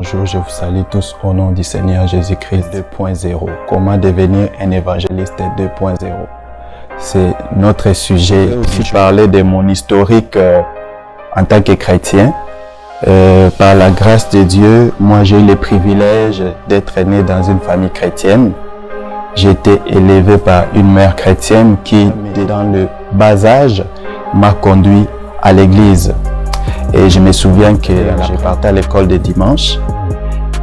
Bonjour, je vous salue tous au nom du Seigneur Jésus-Christ 2.0. Comment devenir un évangéliste 2.0? C'est notre sujet. Je vais aussi parler de mon historique en tant que chrétien. Par la grâce de Dieu, moi j'ai eu le privilège d'être né dans une famille chrétienne. J'ai été élevé par une mère chrétienne qui, dans le bas âge, m'a conduit à l'église. Et je me souviens que j'ai parti à l'école de dimanche.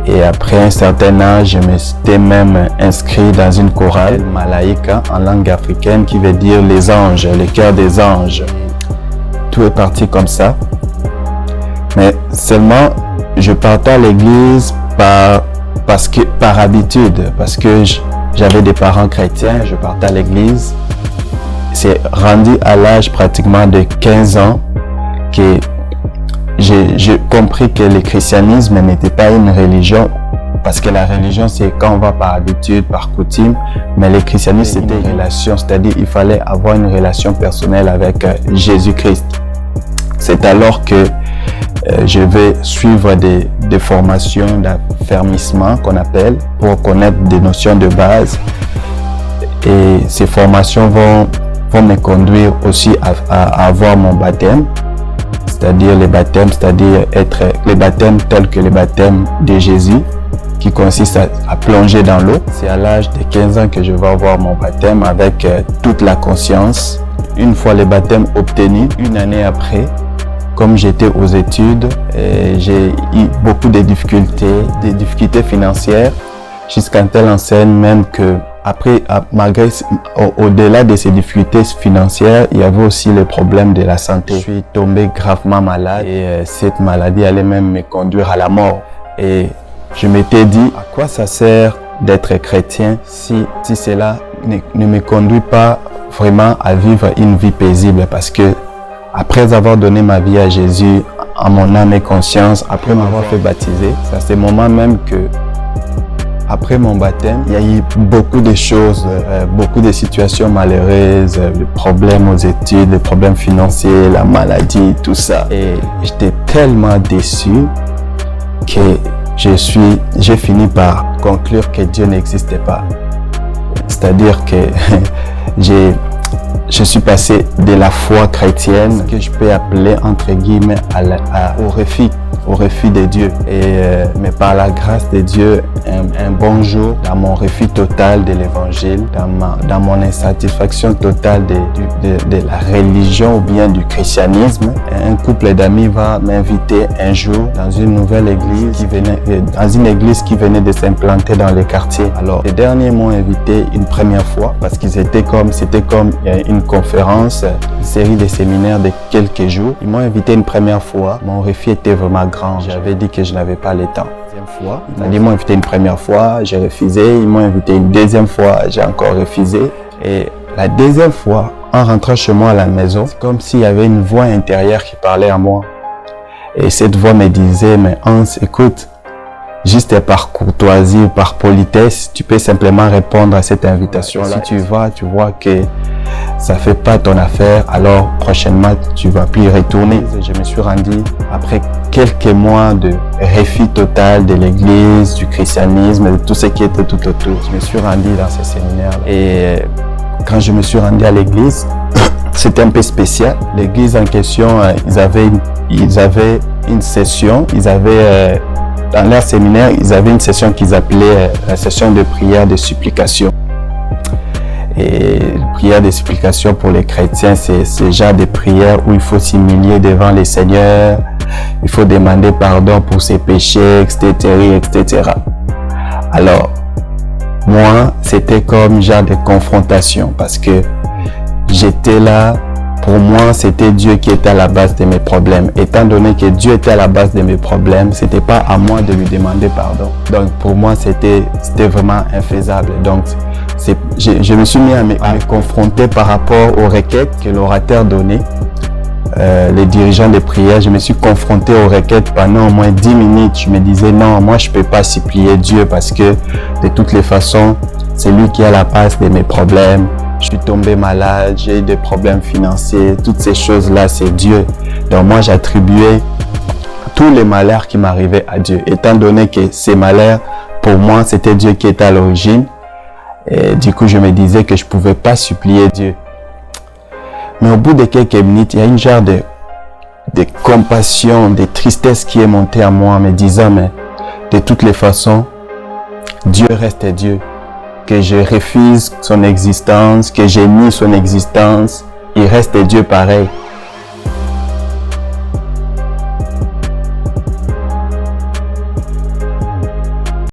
Et après un certain âge, je me suis même inscrit dans une chorale malaïka en langue africaine qui veut dire les anges, le cœur des anges. Tout est parti comme ça. Mais seulement, je partais à l'église par habitude, parce que j'avais des parents chrétiens, je partais à l'église. C'est rendu à l'âge pratiquement de 15 ans que j'ai compris que le christianisme n'était pas une religion, parce que la religion c'est quand on va par habitude, par coutume, mais le christianisme c'était une relation, c'est-à-dire il fallait avoir une relation personnelle avec Jésus-Christ. C'est alors que je vais suivre des formations d'affermissement qu'on appelle, pour connaître des notions de base, et ces formations vont me conduire aussi à avoir mon baptême. C'est-à-dire les baptêmes, c'est-à-dire être les baptêmes tels que le baptême de Jésus, qui consiste à plonger dans l'eau. C'est à l'âge de 15 ans que je vais avoir mon baptême avec toute la conscience. Une fois le baptême obtenu, une année après, comme j'étais aux études, j'ai eu beaucoup de difficultés financières, jusqu'à telle enseigne même que après, malgré, au-delà de ces difficultés financières, il y avait aussi le problème de la santé. Je suis tombé gravement malade et cette maladie allait même me conduire à la mort. Et je m'étais dit, à quoi ça sert d'être chrétien si cela ne me conduit pas vraiment à vivre une vie paisible? Parce que après avoir donné ma vie à Jésus, en mon âme et conscience, après m'avoir fait baptiser, c'est à ce moment même que après mon baptême, il y a eu beaucoup de choses, beaucoup de situations malheureuses, le problème aux études, les problèmes financiers, la maladie, tout ça. Et j'étais tellement déçu que j'ai fini par conclure que Dieu n'existait pas. C'est-à-dire que je suis passé de la foi chrétienne, que je peux appeler entre guillemets au refus de Dieu. Mais par la grâce de Dieu, un bon jour, dans mon refus total de l'évangile, dans mon insatisfaction totale de la religion ou bien du christianisme, un couple d'amis va m'inviter un jour dans une nouvelle église dans une église qui venait de s'implanter dans le quartier. Alors, les derniers m'ont invité une première fois parce que c'était comme une conférence, une série de séminaires de quelques jours. Ils m'ont invité une première fois. Mon refus était vraiment grand. J'avais dit que je n'avais pas le temps. Ils m'ont invité une première fois, j'ai refusé. Ils m'ont invité une deuxième fois, j'ai encore refusé. Et la deuxième fois, en rentrant chez moi à la maison, c'est comme s'il y avait une voix intérieure qui parlait à moi. Et cette voix me disait, mais Hans, écoute, juste par courtoisie ou par politesse, tu peux simplement répondre à cette invitation. Si tu vois que ça fait pas ton affaire, alors prochainement tu vas plus y retourner. Je me suis rendu après quelques mois de refus total de l'église, du christianisme, de tout ce qui était tout autour. Je me suis rendu dans ces séminaires et quand je me suis rendu à l'église, c'était un peu spécial. L'église en question, ils avaient une session, dans leur séminaire, ils avaient une session qu'ils appelaient la session de prière de supplication. Et prière de supplication pour les chrétiens, c'est ce genre de prière où il faut s'humilier devant le Seigneur, il faut demander pardon pour ses péchés, etc. Alors, moi, c'était comme genre de confrontation parce que j'étais là. Pour moi, c'était Dieu qui était à la base de mes problèmes. Étant donné que Dieu était à la base de mes problèmes, c'était pas à moi de lui demander pardon. Donc, pour moi, c'était vraiment infaisable. Donc, je me suis mis à me confronter par rapport aux requêtes que l'orateur donnait. Les dirigeants de prière, je me suis confronté aux requêtes pendant au moins 10 minutes. Je me disais, non, moi, je peux pas supplier Dieu parce que de toutes les façons, c'est lui qui est à la base de mes problèmes. Je suis tombé malade, j'ai eu des problèmes financiers, toutes ces choses-là, c'est Dieu. Donc moi, j'attribuais tous les malheurs qui m'arrivaient à Dieu. Étant donné que ces malheurs, pour moi, c'était Dieu qui était à l'origine. Et du coup, je me disais que je ne pouvais pas supplier Dieu. Mais au bout de quelques minutes, il y a une genre de compassion, de tristesse qui est montée à moi en me disant, mais de toutes les façons, Dieu reste Dieu. Que je refuse son existence, que j'ai mis son existence, il reste Dieu pareil.